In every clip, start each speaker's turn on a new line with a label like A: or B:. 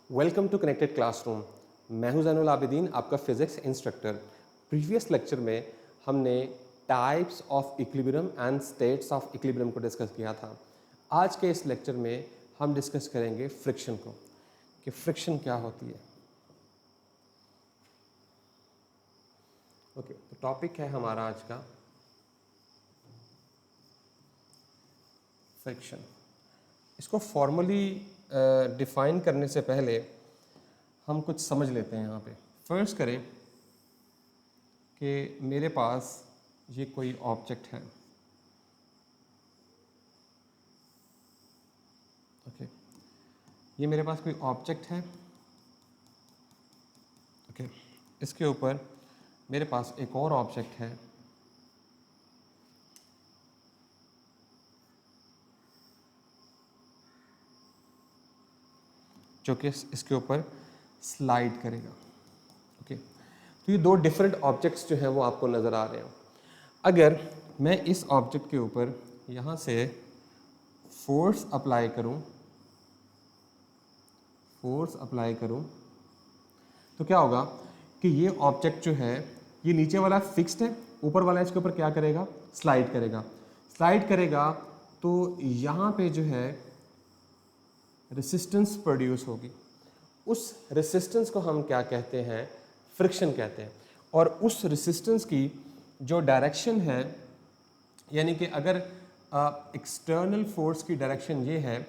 A: Welcome to connected classroom. मैं हूं ज़ैनुल आबिदीन, आपका फिज़िक्स इंस्ट्रक्टर। प्रीवियस लेक्चर में हमने types of equilibrium and states of equilibrium को डिस्कस किया था। आज के इस लेक्चर में हम डिस्कस करेंगे फ्रिक्शन को, कि फ्रिक्शन क्या होती है। ओके, तो टॉपिक है हमारा आज का फ्रिक्शन। इसको फॉर्मली डिफाइन करने से पहले हम कुछ समझ लेते हैं। यहाँ पे फर्स्ट करें कि मेरे पास ये कोई ऑब्जेक्ट है। ओके, ये मेरे पास कोई ऑब्जेक्ट है। ओके, इसके ऊपर मेरे पास एक और ऑब्जेक्ट है जो कि इसके ऊपर स्लाइड करेगा। ओके, तो ये दो डिफरेंट ऑब्जेक्ट्स जो हैं वो आपको नज़र आ रहे हैं। अगर मैं इस ऑब्जेक्ट के ऊपर यहाँ से फोर्स अप्लाई करूँ तो क्या होगा कि ये ऑब्जेक्ट जो है ये नीचे वाला फिक्स्ड है, ऊपर वाला इसके ऊपर क्या करेगा, स्लाइड करेगा। तो यहाँ पे जो है रेसिस्टेंस प्रोड्यूस होगी। उस रेसिस्टेंस को हम क्या कहते हैं, फ्रिक्शन कहते हैं। और उस रेसिस्टेंस की जो डायरेक्शन है, यानी कि अगर एक्सटर्नल फोर्स की डायरेक्शन ये है,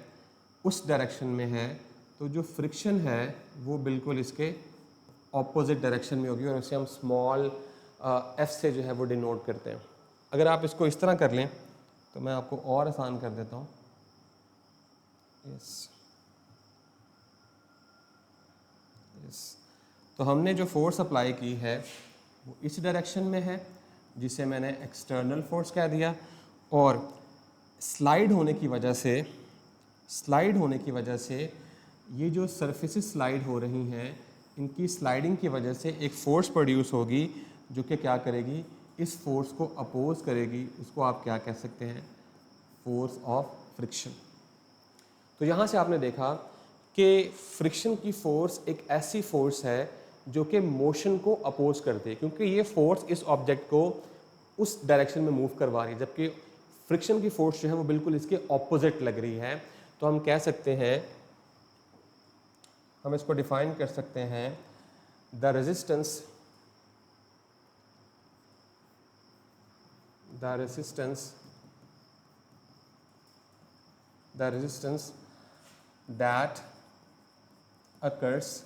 A: उस डायरेक्शन में है, तो जो फ्रिक्शन है वो बिल्कुल इसके ऑपोजिट डायरेक्शन में होगी और इसे हम स्मॉल एफ से जो है वो डिनोट करते हैं। अगर आप इसको इस तरह कर लें तो मैं आपको और आसान कर देता हूँ। तो हमने जो फोर्स अप्लाई की है वो इस डायरेक्शन में है, जिसे मैंने एक्सटर्नल फोर्स कह दिया। और स्लाइड होने की वजह से ये जो सरफेसेस स्लाइड हो रही हैं, इनकी स्लाइडिंग की वजह से एक फोर्स प्रोड्यूस होगी जो कि क्या करेगी, इस फोर्स को अपोज करेगी। उसको आप क्या कह सकते हैं, फोर्स ऑफ फ्रिक्शन। तो यहाँ से आपने देखा कि फ्रिक्शन की फोर्स एक ऐसी फोर्स है जो कि मोशन को अपोज करती है, क्योंकि ये फोर्स इस ऑब्जेक्ट को उस डायरेक्शन में मूव करवा रही है, जबकि फ्रिक्शन की फोर्स जो है वो बिल्कुल इसके ऑपोजिट लग रही है। तो हम कह सकते हैं, हम इसको डिफाइन कर सकते हैं, the resistance that occurs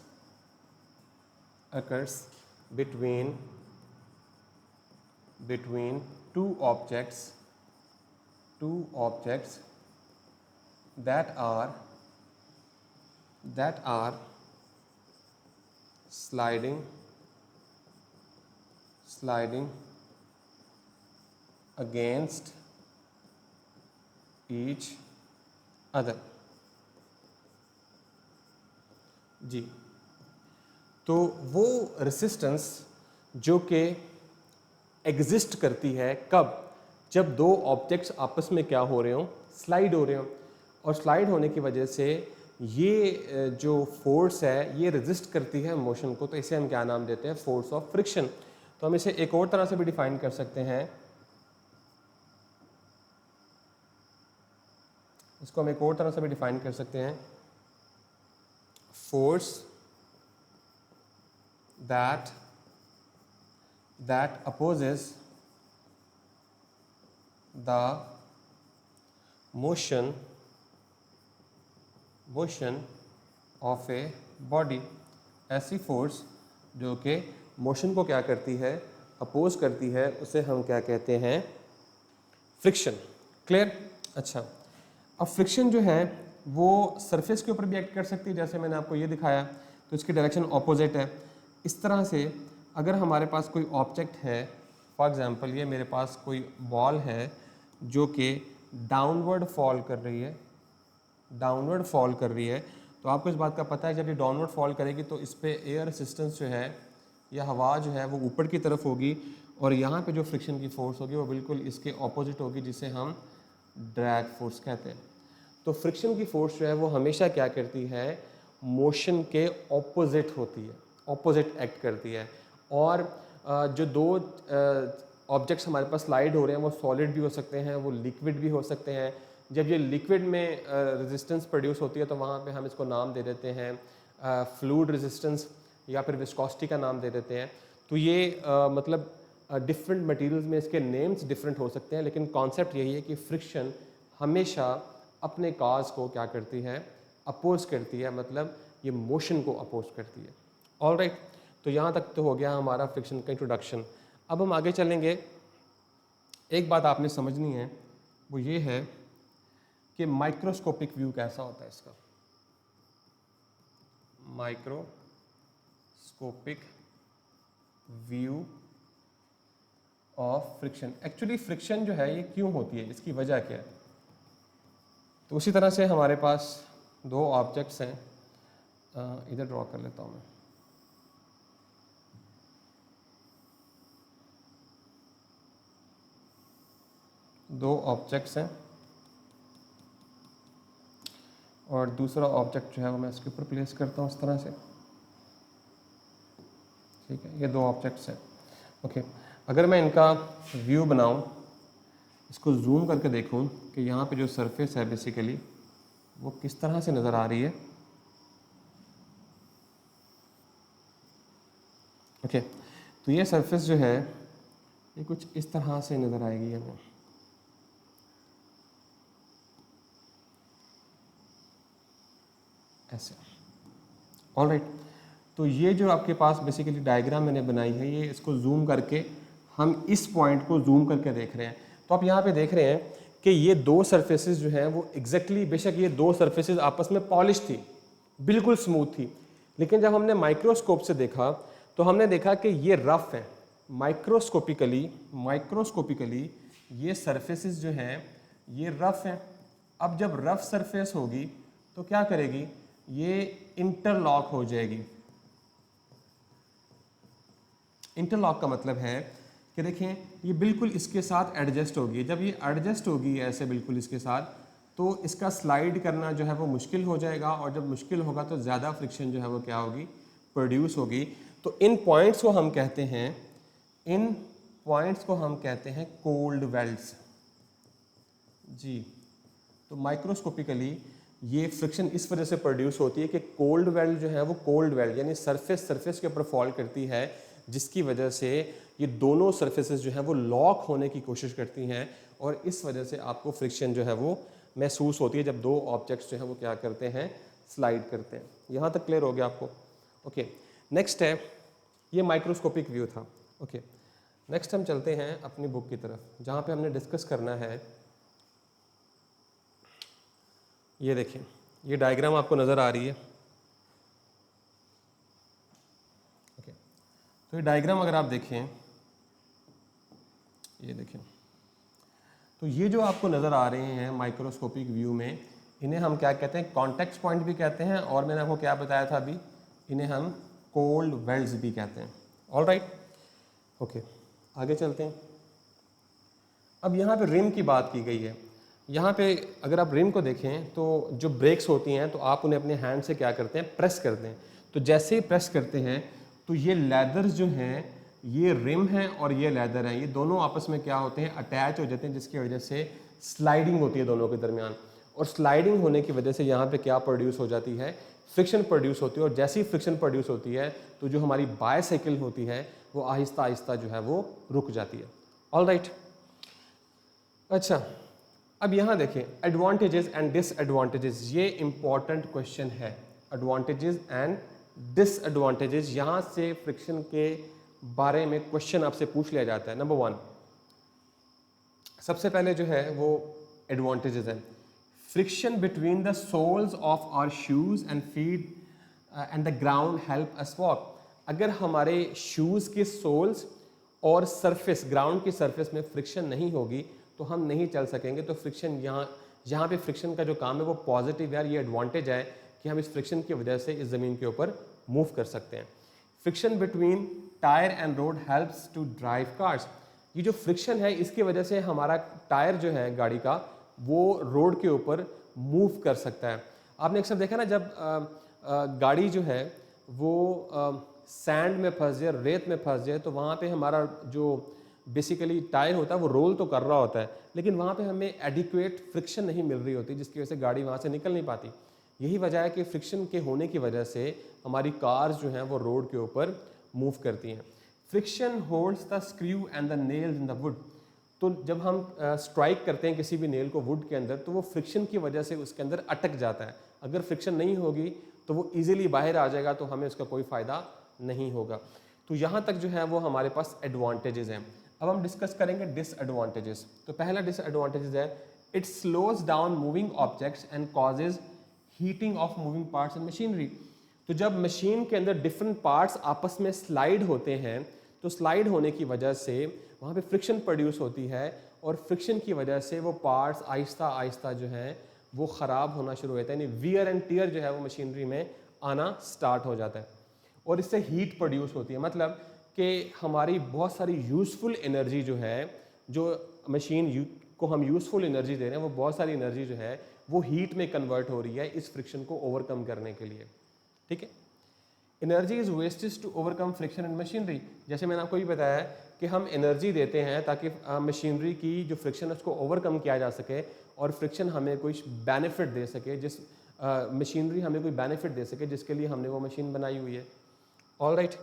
A: between two objects that are sliding against each other। जी, तो वो रेसिस्टेंस जो कि एग्जिस्ट करती है कब, जब दो ऑब्जेक्ट्स आपस में क्या हो रहे हो, स्लाइड हो रहे हो। और स्लाइड होने की वजह से ये जो फोर्स है ये रेजिस्ट करती है मोशन को। तो इसे हम क्या नाम देते हैं, फोर्स ऑफ फ्रिक्शन। तो हम इसे एक और तरह से भी डिफाइन कर सकते हैं, force that opposes the motion of a body। ऐसी फोर्स जो कि मोशन को क्या करती है, अपोज करती है, उसे हम क्या कहते हैं, फ्रिक्शन। क्लियर? अच्छा, अब फ्रिक्शन जो है वो सरफेस के ऊपर भी एक्ट कर सकती है, जैसे मैंने आपको ये दिखाया। तो इसकी डायरेक्शन ऑपोजिट है। इस तरह से अगर हमारे पास कोई ऑब्जेक्ट है, फॉर एग्जांपल ये मेरे पास कोई बॉल है जो कि डाउनवर्ड फॉल कर रही है, तो आपको इस बात का पता है जब ये डाउनवर्ड फॉल करेगी तो इस पर एयर रेसिस्टेंस जो है या हवा जो है वो ऊपर की तरफ होगी, और यहाँ पे जो फ्रिक्शन की फोर्स होगी वो बिल्कुल इसके ऑपोजिट होगी, जिसे हम ड्रैग फोर्स कहते हैं। तो फ्रिक्शन की फोर्स जो है वो हमेशा क्या करती है, मोशन के ऑपोजिट होती है, ऑपोजिट एक्ट करती है। और जो दो ऑब्जेक्ट्स हमारे पास स्लाइड हो रहे हैं वो सॉलिड भी हो सकते हैं, वो लिक्विड भी हो सकते हैं। जब ये लिक्विड में रेजिस्टेंस प्रोड्यूस होती है तो वहाँ पे हम इसको नाम दे देते हैं फ्लूइड रेजिस्टेंस या फिर विस्कोसिटी का नाम दे देते हैं। तो ये मतलब डिफरेंट मटेरियल्स में इसके नेम्स डिफरेंट हो सकते हैं, लेकिन कॉन्सेप्ट यही है कि फ्रिक्शन हमेशा अपने काज को क्या करती है, अपोज करती है, मतलब ये मोशन को अपोज करती है। ऑलराइट, तो यहाँ तक तो हो गया हमारा फ्रिक्शन का इंट्रोडक्शन। अब हम आगे चलेंगे। एक बात आपने समझनी है, वो ये है कि माइक्रोस्कोपिक व्यू कैसा होता है इसका। Microscopic view of friction. Actually friction जो है ये क्यों होती है, इसकी वजह क्या है। तो उसी तरह से हमारे पास दो ऑब्जेक्ट्स हैं, इधर ड्रॉ कर लेता हूँ मैं। दो ऑब्जेक्ट्स हैं और दूसरा ऑब्जेक्ट जो है वो मैं इसके ऊपर प्लेस करता हूँ इस तरह से, ठीक है। ये दो ऑब्जेक्ट्स हैं, ओके। अगर मैं इनका व्यू बनाऊँ, इसको जूम करके देखूँ कि यहाँ पे जो सरफेस है बेसिकली वो किस तरह से नज़र आ रही है, ओके। तो ये सरफेस जो है ये कुछ इस तरह से नज़र आएगी हमें, ऐसे। ऑलराइट, तो ये जो आपके पास बेसिकली डायग्राम मैंने बनाई है, ये इसको जूम करके हम इस पॉइंट को जूम करके देख रहे हैं। तो आप यहाँ पे देख रहे हैं कि ये दो सरफेसेस जो हैं वो एग्जैक्टली, बेशक ये दो सरफेसेस आपस में पॉलिश थी, बिल्कुल स्मूथ थी, लेकिन जब हमने माइक्रोस्कोप से देखा तो हमने देखा कि ये रफ है। माइक्रोस्कोपिकली ये सरफेसेस जो हैं ये रफ हैं। अब जब रफ सरफेस होगी तो क्या करेगी, ये इंटरलॉक हो जाएगी। इंटरलॉक का मतलब है कि देखें ये बिल्कुल इसके साथ एडजस्ट होगी। जब ये एडजस्ट होगी ऐसे बिल्कुल इसके साथ, तो इसका स्लाइड करना जो है वो मुश्किल हो जाएगा, और जब मुश्किल होगा तो ज़्यादा फ्रिक्शन जो है वो क्या होगी, प्रोड्यूस होगी। तो इन पॉइंट्स को हम कहते हैं, इन पॉइंट्स को हम कहते हैं कोल्ड वेल्ड्स जी। तो माइक्रोस्कोपिकली ये फ्रिक्शन इस वजह से प्रोड्यूस होती है कि कोल्ड वेल्ड जो है वो कोल्ड वेल्ड यानी सरफेस के ऊपर फॉल करती है, जिसकी वजह से ये दोनों सरफेसेस जो हैं वो लॉक होने की कोशिश करती हैं, और इस वजह से आपको फ्रिक्शन जो है वो महसूस होती है जब दो ऑब्जेक्ट्स जो हैं वो क्या करते हैं, स्लाइड करते हैं। यहाँ तक क्लियर हो गया आपको, ओके। नेक्स्ट है, ये माइक्रोस्कोपिक व्यू था, ओके। नेक्स्ट हम चलते हैं अपनी बुक की तरफ, जहाँ पे हमने डिस्कस करना है। ये देखिए, ये डायग्राम आपको नज़र आ रही है, ओके। तो ये डायग्राम अगर आप देखें, ये देखें, तो ये जो आपको नज़र आ रहे हैं माइक्रोस्कोपिक व्यू में, इन्हें हम क्या कहते हैं, कॉन्टेक्ट पॉइंट भी कहते हैं, और मैंने आपको क्या बताया था अभी, इन्हें हम कोल्ड वेल्ड्स भी कहते हैं। ऑलराइट, ओके, आगे चलते हैं। अब यहाँ पे रिम की बात की गई है। यहाँ पे अगर आप रिम को देखें तो जो ब्रेक्स होती हैं तो आप उन्हें अपने हैंड से क्या करते हैं, प्रेस करते हैं। तो जैसे ही प्रेस करते हैं तो ये लेदर्स जो हैं, ये रिम है और ये लेदर है, ये दोनों आपस में क्या होते हैं, अटैच हो जाते हैं, जिसकी वजह से स्लाइडिंग होती है दोनों के दरमियान। और स्लाइडिंग होने की वजह से यहाँ पे क्या प्रोड्यूस हो जाती है, फ्रिक्शन प्रोड्यूस होती है। और जैसे ही फ्रिक्शन प्रोड्यूस होती है तो जो हमारी बायसाइकिल होती है वो आहिस्ता आहिस्ता जो है वो रुक जाती है। ऑलराइट, अच्छा, अब यहाँ देखें एडवांटेजेस एंड डिसएडवांटेजेस, ये इंपॉर्टेंट क्वेश्चन है। एडवांटेजेस एंड डिसएडवांटेजेस, यहाँ से फ्रिक्शन के बारे में क्वेश्चन आपसे पूछ लिया जाता है। नंबर 1, सबसे पहले जो है वो एडवांटेजेस है। Friction between the soles of our shoes and feet and the ground help us walk. अगर हमारे शूज़ के सोल्स और सरफेस, ग्राउंड की सरफेस में फ्रिक्शन नहीं होगी तो हम नहीं चल सकेंगे। तो फ्रिक्शन यहाँ पे फ्रिक्शन का जो काम है वो पॉजिटिव है, ये एडवांटेज है कि हम इस फ्रिक्शन की वजह से इस ज़मीन के ऊपर मूव कर सकते हैं। Friction between tyre and road helps to drive cars. ये जो फ्रिक्शन है इसकी वजह से हमारा टायर जो है गाड़ी का वो रोड के ऊपर मूव कर सकता है। आपने अक्सर देखा ना, जब गाड़ी जो है वो सैंड में फंस जाए, रेत में फंस जाए, तो वहाँ पे हमारा जो बेसिकली टायर होता है वो रोल तो कर रहा होता है, लेकिन वहाँ पे हमें एडिक्वेट फ्रिक्शन नहीं मिल रही होती, जिसकी वजह से गाड़ी वहाँ से निकल नहीं पाती। यही वजह है कि फ्रिक्शन के होने की वजह से हमारी कार्स जो हैं वो रोड के ऊपर मूव करती हैं। Friction holds the screw and the nails in the wood. तो जब हम स्ट्राइक करते हैं किसी भी नेल को वुड के अंदर, तो वो फ्रिक्शन की वजह से उसके अंदर अटक जाता है। अगर फ्रिक्शन नहीं होगी तो वो इजीली बाहर आ जाएगा, तो हमें उसका कोई फ़ायदा नहीं होगा। तो यहाँ तक जो है वो हमारे पास एडवांटेजेस हैं। अब हम डिस्कस करेंगे डिसएडवांटेजेस। तो पहला डिसएडवांटेजेस है, it slows down moving objects and causes heating of moving parts in machinery. तो जब मशीन के अंदर डिफरेंट पार्ट्स आपस में स्लाइड होते हैं, तो स्लाइड होने की वजह से वहाँ पे फ्रिक्शन प्रोड्यूस होती है, और फ्रिक्शन की वजह से वो पार्ट्स आहिस्ता आहिस्ता जो हैं वो ख़राब होना शुरू होता है, यानी वियर एंड टियर जो है वो मशीनरी में आना स्टार्ट हो जाता है। और इससे हीट प्रोड्यूस होती है, मतलब कि हमारी बहुत सारी यूज़फुल एनर्जी जो है, जो मशीन को हम यूज़फुल एनर्जी दे रहे हैं, वो बहुत सारी एनर्जी जो है वो हीट में कन्वर्ट हो रही है इस फ्रिक्शन को ओवरकम करने के लिए। ठीक है, energy is wastage to overcome friction in machinery. जैसे मैंने आपको ये बताया कि हम एनर्जी देते हैं ताकि मशीनरी की जो फ्रिक्शन है उसको ओवरकम किया जा सके, और फ्रिक्शन हमें कुछ बेनिफिट दे सके, जिस मशीनरी हमें कोई बेनिफिट दे सके जिसके लिए हमने वो मशीन बनाई हुई है। All right,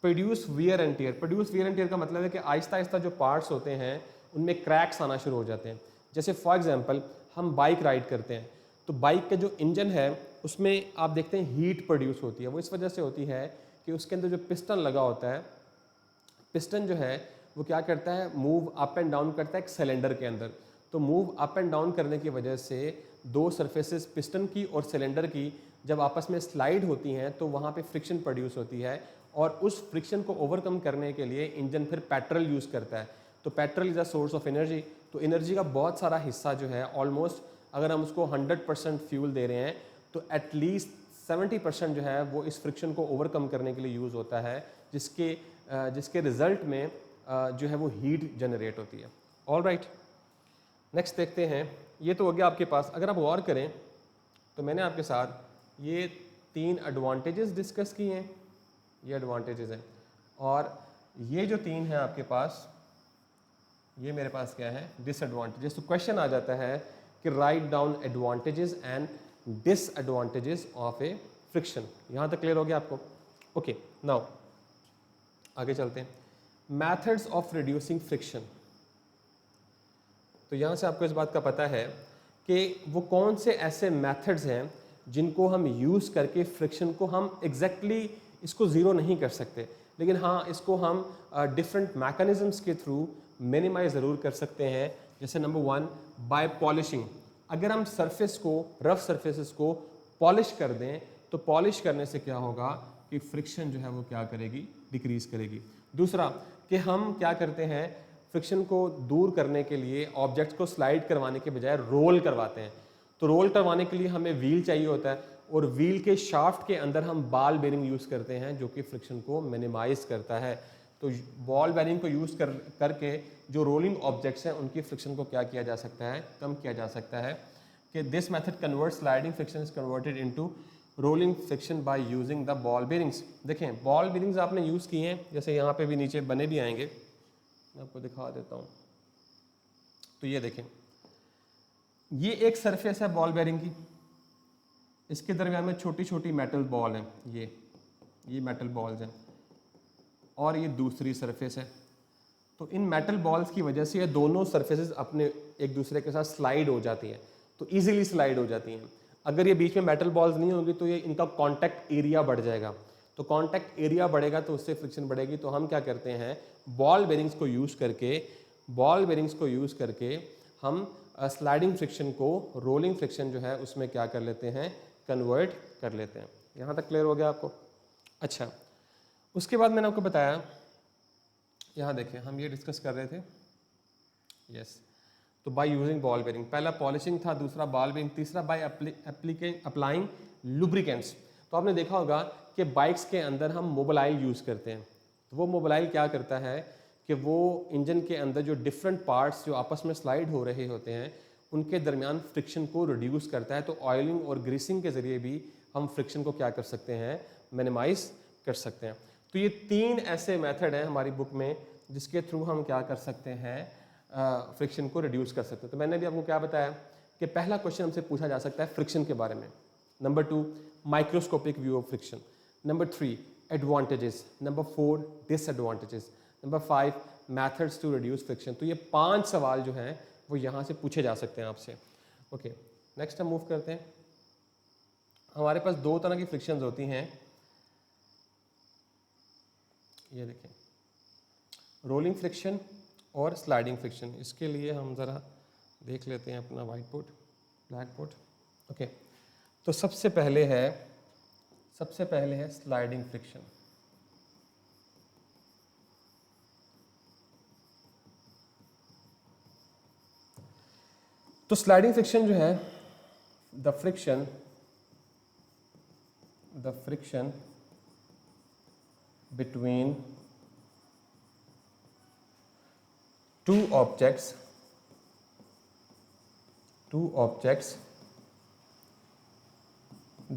A: produce wear and tear. Produce wear and tear का मतलब है कि आहिस्ता आहिस्ता जो पार्ट्स होते हैं उनमें क्रैक्स आना शुरू हो जाते हैं। जैसे फॉर एग्जांपल हम बाइक राइड करते हैं, तो बाइक का जो इंजन है उसमें आप देखते हैं हीट प्रोड्यूस होती है। वो इस वजह से होती है कि उसके अंदर जो पिस्टन लगा होता है, पिस्टन जो है वो क्या करता है, मूव अप एंड डाउन करता है एक सिलेंडर के अंदर। तो मूव अप एंड डाउन करने की वजह से दो सरफेसेस पिस्टन की और सिलेंडर की जब आपस में स्लाइड होती हैं तो वहाँ पे फ्रिक्शन प्रोड्यूस होती है, और उस फ्रिक्शन को ओवरकम करने के लिए इंजन फिर पेट्रोल यूज़ करता है। तो petrol is a source of energy. तो एनर्जी का बहुत सारा हिस्सा जो है, ऑलमोस्ट अगर हम उसको 100% फ्यूल दे रहे हैं तो एटलीस्ट 70% जो है वो इस फ्रिक्शन को ओवरकम करने के लिए यूज़ होता है, जिसके रिजल्ट में जो है वो हीट जनरेट होती है। ऑल राइट, नेक्स्ट देखते हैं। ये तो हो गया आपके पास। अगर आप गौर करें तो मैंने आपके साथ ये 3 एडवांटेजेस डिस्कस किए हैं, ये एडवांटेजेस हैं, और ये जो 3 हैं आपके पास, ये मेरे पास क्या है, डिसएडवांटेजेस। तो क्वेश्चन आ जाता है कि write down advantages and disadvantages of A friction. यहाँ तक क्लियर हो गया आपको? ओके, नाउ आगे चलते हैं। Methods of reducing friction. तो यहाँ से आपको इस बात का पता है कि वो कौन से ऐसे मेथड्स हैं जिनको हम यूज़ करके फ्रिक्शन को हम एग्जैक्टली इसको ज़ीरो नहीं कर सकते, लेकिन हाँ इसको हम डिफरेंट मैकेनिज़म्स के थ्रू मिनिमाइज ज़रूर कर सकते हैं। जैसे नंबर 1, बाय पॉलिशिंग। अगर हम सरफेस को, रफ सरफेसेस को पॉलिश कर दें, तो पॉलिश करने से क्या होगा कि फ्रिक्शन जो है वो क्या करेगी, डिक्रीज करेगी। दूसरा कि हम क्या करते हैं, फ्रिक्शन को दूर करने के लिए ऑब्जेक्ट्स को स्लाइड करवाने के बजाय रोल करवाते हैं। तो रोल करवाने के लिए हमें व्हील चाहिए होता है, और व्हील के शाफ्ट के अंदर हम बॉल बेरिंग यूज़ करते हैं जो कि फ्रिक्शन को मिनिमाइज करता है। तो बॉल बेरिंग को यूज़ करके जो रोलिंग ऑब्जेक्ट्स हैं उनकी फ्रिक्शन को क्या किया जा सकता है, कम किया जा सकता है। कि this method convert sliding friction is converted into rolling friction by using the ball bearings. देखें, बॉल बेरिंग्स आपने यूज़ किए हैं, जैसे यहाँ पे भी नीचे बने भी आएंगे, मैं आपको दिखा देता हूँ। तो ये देखें, ये एक सरफेस है बॉल बेरिंग की, इसके दरमियान में छोटी छोटी मेटल बॉल हैं, ये मेटल बॉल्स हैं, और ये दूसरी सरफेस है। तो इन मेटल बॉल्स की वजह से ये दोनों सरफेसेस अपने एक दूसरे के साथ स्लाइड हो जाती हैं, तो ईजिली स्लाइड हो जाती हैं। अगर ये बीच में मेटल बॉल्स नहीं होंगी तो ये इनका कॉन्टैक्ट एरिया बढ़ जाएगा। तो कॉन्टैक्ट एरिया बढ़ेगा तो उससे फ्रिक्शन बढ़ेगी। तो हम क्या करते हैं, बॉल बेरिंग्स को यूज़ करके हम स्लाइडिंग फ्रिक्शन को रोलिंग फ्रिक्शन जो है उसमें क्या कर लेते हैं, कन्वर्ट कर लेते हैं। यहाँ तक क्लियर हो गया आपको? अच्छा, उसके बाद मैंने आपको बताया, यहाँ देखिए हम ये डिस्कस कर रहे थे, यस। तो बाय यूजिंग बॉल बेरिंग, पहला पॉलिशिंग था, दूसरा बॉल बेरिंग, तीसरा बाय अप्लाइंग लुब्रिकेंट्स। तो आपने देखा होगा कि बाइक्स के अंदर हम मोबाइल यूज़ करते हैं। तो वो मोबाइल क्या करता है कि वो इंजन के अंदर जो डिफरेंट पार्ट्स जो आपस में स्लाइड हो रहे होते हैं उनके दरमियान फ्रिक्शन को रिड्यूस करता है। तो ऑयलिंग और ग्रीसिंग के ज़रिए भी हम फ्रिक्शन को क्या कर सकते हैं, मिनिमाइज कर सकते हैं। तो ये 3 ऐसे मेथड हैं हमारी बुक में जिसके थ्रू हम क्या कर सकते हैं, फ्रिक्शन को रिड्यूस कर सकते हैं। तो मैंने भी आपको क्या बताया कि पहला क्वेश्चन हमसे पूछा जा सकता है फ्रिक्शन के बारे में। Number 2 microscopic view of friction. Number 3 advantages. Number 4 disadvantages. Number 5 methods to reduce friction. तो ये 5 सवाल जो हैं वो यहाँ से पूछे जा सकते हैं आपसे। ओके, नेक्स्ट हम मूव करते हैं। हमारे पास 2 तरह की फ्रिक्शंस होती हैं, ये देखें, रोलिंग फ्रिक्शन और स्लाइडिंग फ्रिक्शन। इसके लिए हम ज़रा देख लेते हैं अपना white board, black board. Okay, तो सबसे पहले है स्लाइडिंग फ्रिक्शन। तो स्लाइडिंग फ्रिक्शन जो है, the friction between two objects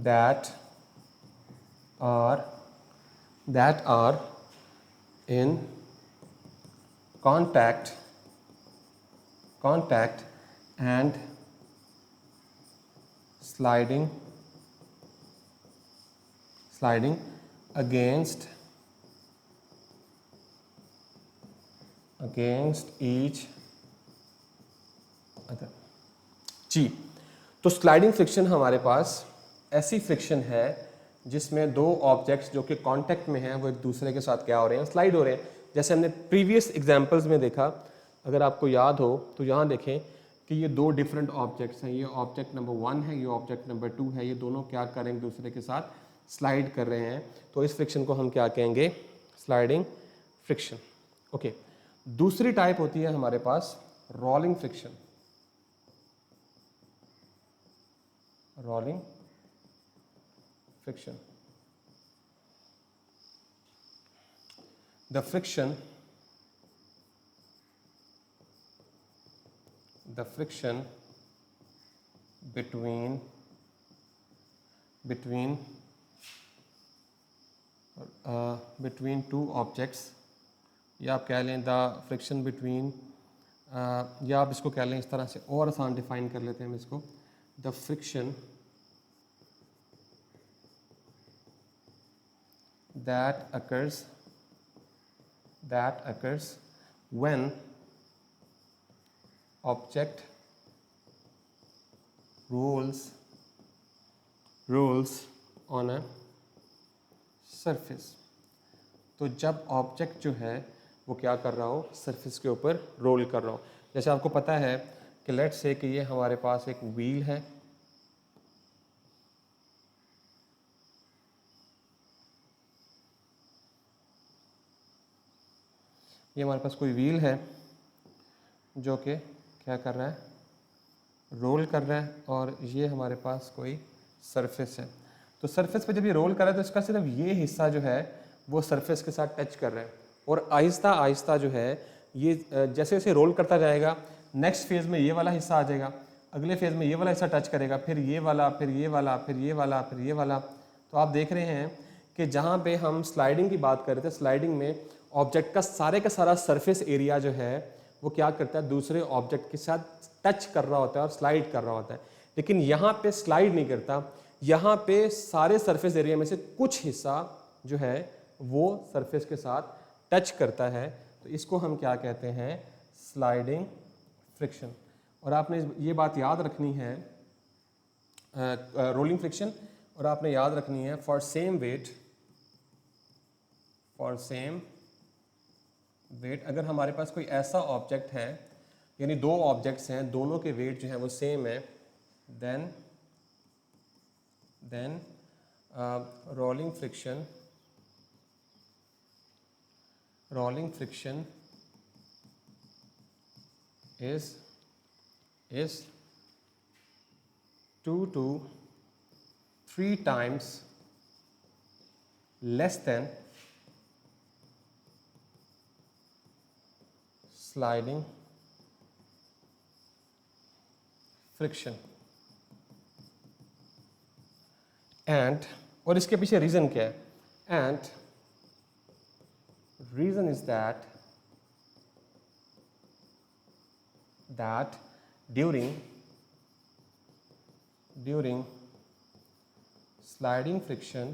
A: that are in contact and sliding against each other। जी, तो स्लाइडिंग फ्रिक्शन हमारे पास ऐसी फ्रिक्शन है जिसमें 2 ऑब्जेक्ट्स जो कि कांटेक्ट में हैं वो एक दूसरे के साथ क्या हो रहे हैं, स्लाइड हो रहे हैं। जैसे हमने प्रीवियस एग्जांपल्स में देखा, अगर आपको याद हो तो यहाँ देखें कि ये 2 डिफरेंट ऑब्जेक्ट्स हैं। ये ऑब्जेक्ट नंबर 1 है, ये ऑब्जेक्ट नंबर 2 है। ये दोनों क्या कर रहे हैं, एक दूसरे के साथ स्लाइड कर रहे हैं। तो इस फ्रिक्शन को हम क्या कहेंगे, स्लाइडिंग फ्रिक्शन। ओके, दूसरी टाइप होती है हमारे पास rolling friction. Rolling friction, the friction between two objects, या आप कह लें द फ्रिक्शन बिटवीन, या आप इसको कह लें इस तरह से और आसान डिफाइन कर लेते हैं हम इसको, the friction that occurs when object rolls on a surface। तो जब ऑब्जेक्ट जो है वो क्या कर रहा हो, सरफेस के ऊपर रोल कर रहा हो। जैसे आपको पता है कि लेट्स से कि ये हमारे पास एक व्हील है, ये हमारे पास कोई व्हील है जो कि क्या कर रहा है, रोल कर रहा है, और ये हमारे पास कोई सरफेस है। तो सरफेस पे जब ये रोल कर रहा है तो इसका सिर्फ ये हिस्सा जो है वो सरफेस के साथ टच कर रहा है, और आहिस्ता आहिस्ता जो है ये जैसे जैसे रोल करता जाएगा, नेक्स्ट फेज़ में ये वाला हिस्सा आ जाएगा, अगले फेज़ में ये वाला हिस्सा टच करेगा, फिर ये वाला, फिर ये वाला, फिर ये वाला, फिर ये वाला। तो आप देख रहे हैं कि जहाँ पे हम स्लाइडिंग की बात कर रहे थे, स्लाइडिंग में ऑब्जेक्ट का सारा सरफेस एरिया जो है वो क्या करता है, दूसरे ऑब्जेक्ट के साथ टच कर रहा होता है और स्लाइड कर रहा होता है। लेकिन यहाँ पे स्लाइड नहीं करता, यहाँ पे सारे सरफेस एरिया में से कुछ हिस्सा जो है वो सरफेस के साथ टच करता है। तो इसको हम क्या कहते हैं, स्लाइडिंग फ्रिक्शन। और आपने ये बात याद रखनी है, रोलिंग फ्रिक्शन, और आपने याद रखनी है फॉर सेम वेट, अगर हमारे पास कोई ऐसा ऑब्जेक्ट है, यानी 2 ऑब्जेक्ट्स हैं, दोनों के वेट जो है वो सेम है, then rolling friction is 2 to 3 times less than sliding friction। And और इसके पीछे रीज़न क्या है? And reason is that during sliding friction,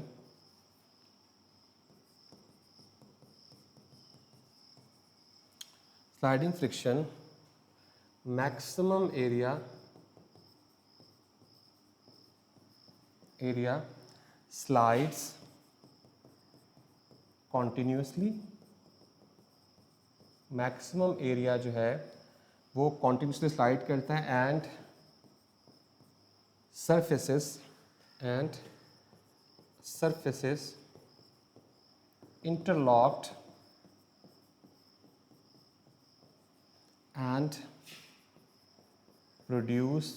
A: maximum area slides continuously, maximum area जो है वो कॉन्टिन्यूसली स्लाइड करता है and surfaces interlocked and produce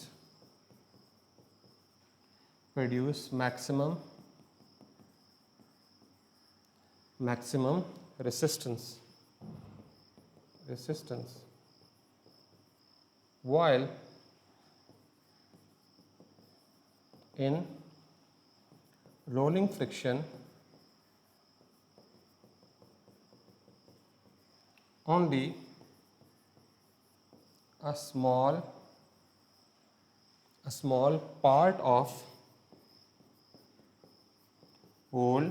A: maximum resistance while in rolling friction only a small part of whole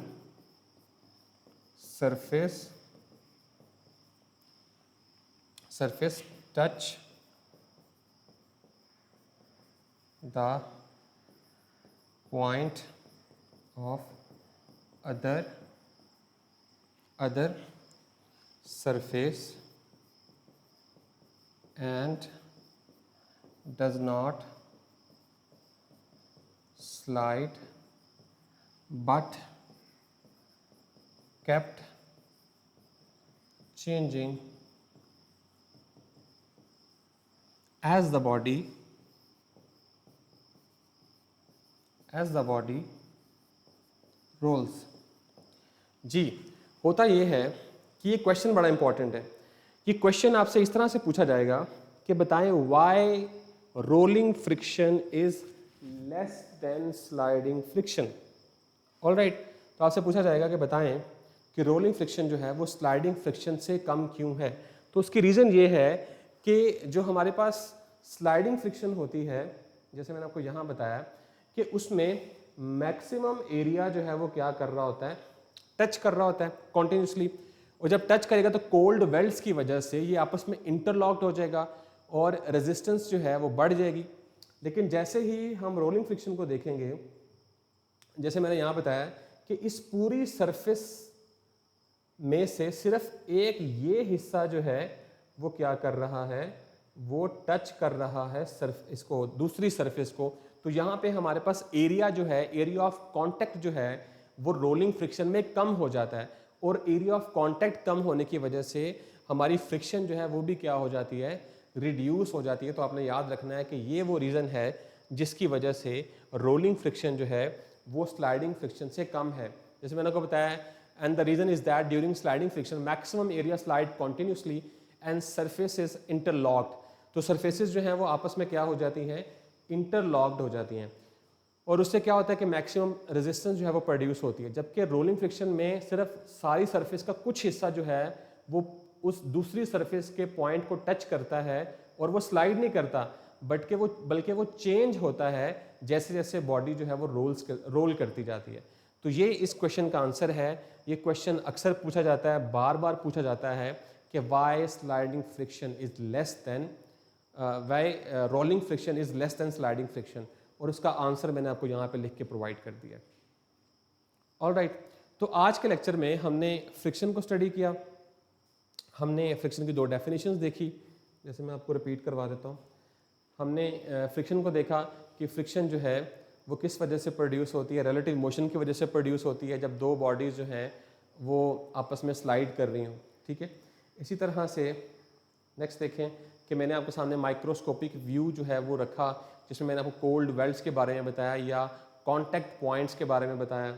A: surface touch the point of other surface and does not slide but kept changing as the body rolls। जी, होता ये है कि ये question बड़ा important है। ये question आपसे इस तरह से पूछा जाएगा कि बताएं why rolling friction is less than sliding friction. Alright, तो आपसे पूछा जाएगा कि बताएं कि रोलिंग फ्रिक्शन जो है वो स्लाइडिंग फ्रिक्शन से कम क्यों है। तो उसकी रीज़न ये है कि जो हमारे पास स्लाइडिंग फ्रिक्शन होती है, जैसे मैंने आपको यहाँ बताया कि उसमें मैक्सिमम एरिया जो है वो क्या कर रहा होता है, टच कर रहा होता है कॉन्टिन्यूसली, और जब टच करेगा तो कोल्ड वेल्ड्स की वजह से ये आपस में इंटरलॉक्ड हो जाएगा और रेजिस्टेंस जो है वो बढ़ जाएगी। लेकिन जैसे ही हम रोलिंग फ्रिक्शन को देखेंगे, जैसे मैंने यहाँ बताया कि इस पूरी सरफेस में से सिर्फ एक ये हिस्सा जो है वो क्या कर रहा है, वो टच कर रहा है इसको, दूसरी सरफेस को। तो यहाँ पे हमारे पास एरिया जो है, एरिया ऑफ कांटेक्ट जो है वो रोलिंग फ्रिक्शन में कम हो जाता है, और एरिया ऑफ कांटेक्ट कम होने की वजह से हमारी फ्रिक्शन जो है वो भी क्या हो जाती है, रिड्यूस हो जाती है। तो आपने याद रखना है कि ये वो रीज़न है जिसकी वजह से रोलिंग फ्रिक्शन जो है वो स्लाइडिंग फ्रिक्शन से कम है। जैसे मैंने आपको बताया, and the reason is that during sliding friction maximum area slide continuously and surfaces interlocked. तो सरफेसेस जो हैं वो आपस में क्या हो जाती हैं, इंटरलॉक्ड हो जाती हैं, और उससे क्या होता है कि मैक्सिमम रेजिस्टेंस जो है वो प्रोड्यूस होती है। जबकि रोलिंग फ्रिक्शन में सिर्फ सारी सरफेस का कुछ हिस्सा जो है वो उस दूसरी सरफेस के पॉइंट को टच करता है और वो स्लाइड नहीं करता, बल्कि वो चेंज होता है जैसे जैसे बॉडी जो है वो रोल करती जाती है। तो ये इस क्वेश्चन का आंसर है। ये क्वेश्चन अक्सर पूछा जाता है, बार बार पूछा जाता है कि why sliding friction is less than why rolling friction is less than sliding friction, और उसका आंसर मैंने आपको यहाँ पे लिख के प्रोवाइड कर दिया। ऑलराइट, तो आज के लेक्चर में हमने फ्रिक्शन को स्टडी किया, हमने फ्रिक्शन की दो डेफिनेशंस देखी, जैसे मैं आपको रिपीट करवा देता हूँ। हमने फ्रिक्शन को देखा कि फ्रिक्शन जो है वो किस वजह से प्रोड्यूस होती है, रिलेटिव मोशन की वजह से प्रोड्यूस होती है जब दो बॉडीज़ जो हैं वो आपस में स्लाइड कर रही हों। ठीक है, इसी तरह से नेक्स्ट देखें कि मैंने आपके सामने माइक्रोस्कोपिक व्यू जो है वो रखा, जिसमें मैंने आपको कोल्ड वेल्ड्स के बारे में बताया या कॉन्टैक्ट पॉइंट्स के बारे में बताया।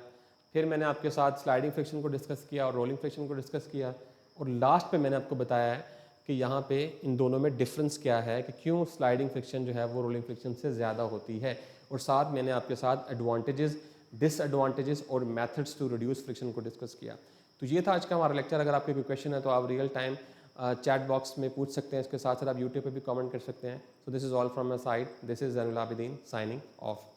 A: फिर मैंने आपके साथ स्लाइडिंग फ्रिक्शन को डिस्कस किया और रोलिंग फ्रिक्शन को डिस्कस किया, और लास्ट पे मैंने आपको बताया है कि यहाँ पे इन दोनों में डिफरेंस क्या है, कि क्यों स्लाइडिंग फ्रिक्शन जो है वो रोलिंग फ्रिक्शन से ज़्यादा होती है, और साथ मैंने आपके साथ एडवांटेजेस डिसएडवांटेजेस और मेथड्स टू रिड्यूस फ्रिक्शन को डिस्कस किया। तो ये था आज का हमारा लेक्चर। अगर आपके कोई क्वेश्चन है तो आप रियल टाइम चैट बॉक्स में पूछ सकते हैं। इसके साथ साथ आप यूट्यूब पे भी कमेंट कर सकते हैं। So this is all from my side. This is Zainul Abidin signing off.